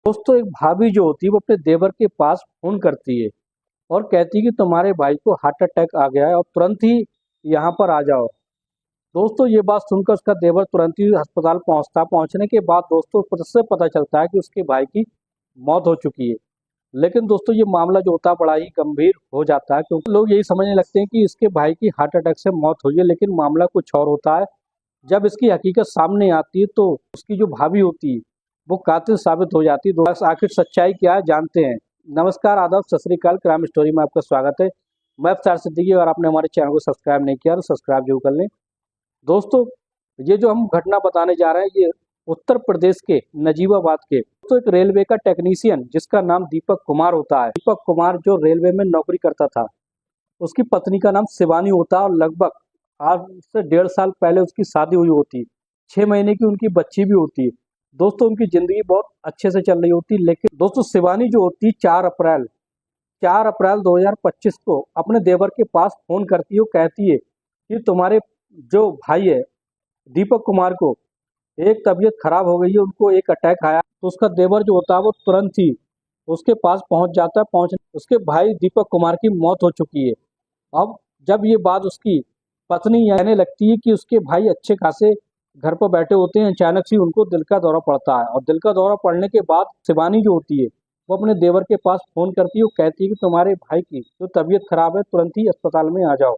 दोस्तों एक भाभी जो होती है वो अपने देवर के पास फोन करती है और कहती है कि तुम्हारे भाई को हार्ट अटैक आ गया है और तुरंत ही यहाँ पर आ जाओ। दोस्तों ये बात सुनकर उसका देवर तुरंत ही अस्पताल पहुंचता। पहुंचने के बाद दोस्तों उससे पता चलता है कि उसके भाई की मौत हो चुकी है। लेकिन दोस्तों ये मामला जो होता है बड़ा ही गंभीर हो जाता है, क्योंकि लोग यही समझने लगते हैं कि इसके भाई की हार्ट अटैक से मौत हुई है, लेकिन मामला कुछ और होता है। जब इसकी हकीकत सामने आती है तो उसकी जो भाभी होती है वो कातिल साबित हो जाती है। आखिर सच्चाई क्या है जानते हैं। नमस्कार, आदाब, सत श्री अकाल। क्राइम स्टोरी में आपका स्वागत है। मैं अफ्तार सिद्दीकी और आपने हमारे चैनल को सब्सक्राइब नहीं किया तो सब्सक्राइब जरूर कर लें। दोस्तों ये जो हम घटना बताने जा रहे हैं ये उत्तर प्रदेश के नजीबाबाद के तो एक रेलवे का टेक्नीशियन जिसका नाम दीपक कुमार होता है। दीपक कुमार जो रेलवे में नौकरी करता था, उसकी पत्नी का नाम शिवानी होता है और लगभग आज से 1.5 साल पहले उसकी शादी हुई होती। 6 महीने की उनकी बच्ची भी होती है। दोस्तों उनकी जिंदगी बहुत अच्छे से चल रही होती, लेकिन दोस्तों शिवानी जो होती 4 अप्रैल 2025 को अपने देवर के पास फोन करती है। वो कहती है कि तुम्हारे जो भाई है दीपक कुमार को एक तबीयत खराब हो गई है, उनको एक अटैक आया। तो उसका देवर जो होता है वो तुरंत ही उसके पास पहुंच जाता है। उसके भाई दीपक कुमार की मौत हो चुकी है। अब जब ये बात उसकी पत्नी कहने लगती है कि उसके भाई अच्छे खासे घर पर बैठे होते हैं, अचानक से उनको दिल का दौरा पड़ता है और दिल का दौरा पड़ने के बाद शिवानी जो होती है वो अपने देवर के पास फोन करती है। वो कहती है कि तुम्हारे भाई की जो तबीयत खराब है तुरंत ही अस्पताल में आ जाओ।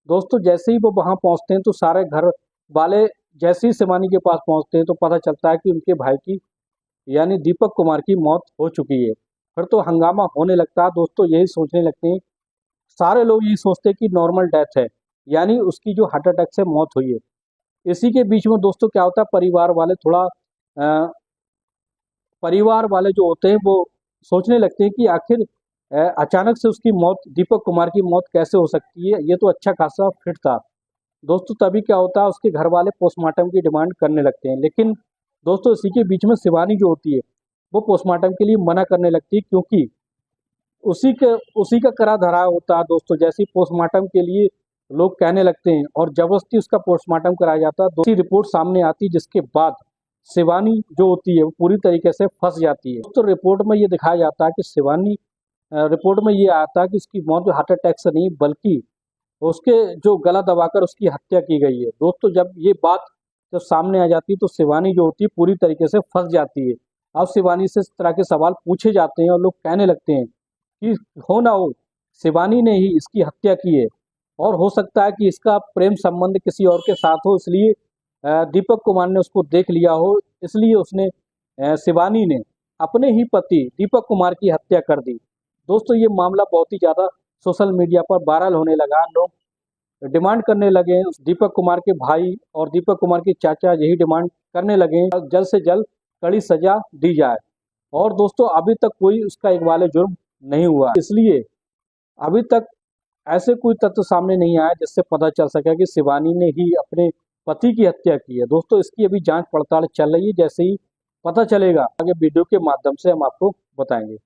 दोस्तों जैसे ही वो वहां पहुंचते हैं तो सारे घर वाले जैसे ही शिवानी के पास पहुंचते हैं तो पता चलता है कि उनके भाई की यानी दीपक कुमार की मौत हो चुकी है। फिर तो हंगामा होने लगता है। दोस्तों यही सोचने लगते हैं, सारे लोग यही सोचते हैं कि नॉर्मल डेथ है, यानी उसकी जो हार्ट अटैक से मौत हुई है। इसी के बीच में दोस्तों क्या होता है, परिवार वाले जो होते हैं वो सोचने लगते हैं कि आखिर अचानक से उसकी मौत, दीपक कुमार की मौत कैसे हो सकती है, ये तो अच्छा खासा फिट था। दोस्तों तभी क्या होता है, उसके घर वाले पोस्टमार्टम की डिमांड करने लगते हैं। लेकिन दोस्तों इसी के बीच में शिवानी जो होती है वो पोस्टमार्टम के लिए मना करने लगती है, क्योंकि उसी का करा धरा होता है। दोस्तों जैसे ही पोस्टमार्टम के लिए लोग कहने लगते हैं और जबरदस्ती उसका पोस्टमार्टम कराया जाता है, दूसरी रिपोर्ट सामने आती है जिसके बाद शिवानी जो होती है वो पूरी तरीके से फंस जाती है। तो रिपोर्ट में ये दिखाया जाता है कि रिपोर्ट में ये आता है कि इसकी मौत हार्ट अटैक से नहीं बल्कि उसके जो गला दबाकर उसकी हत्या की गई है। दोस्तों जब सामने आ जाती है तो शिवानी जो होती है पूरी तरीके से फंस जाती है। अब शिवानी से इस तरह के सवाल पूछे जाते हैं और लोग कहने लगते हैं कि हो ना हो शिवानी ने ही इसकी हत्या की है और हो सकता है कि इसका प्रेम संबंध किसी और के साथ हो, इसलिए दीपक कुमार ने उसको देख लिया हो, इसलिए उसने शिवानी ने अपने ही पति दीपक कुमार की हत्या कर दी। दोस्तों ये मामला बहुत ही ज़्यादा सोशल मीडिया पर वायरल होने लगा। लोग डिमांड करने लगे हैं, उस दीपक कुमार के भाई और दीपक कुमार के चाचा यही डिमांड करने लगे हैं जल्द से जल्द कड़ी सजा दी जाए। और दोस्तों अभी तक कोई उसका इकबाल जुर्म नहीं हुआ, इसलिए अभी तक ऐसे कोई तथ्य सामने नहीं आया जिससे पता चल सके कि शिवानी ने ही अपने पति की हत्या की है। दोस्तों इसकी अभी जांच पड़ताल चल रही है, जैसे ही पता चलेगा आगे वीडियो के माध्यम से हम आपको बताएंगे।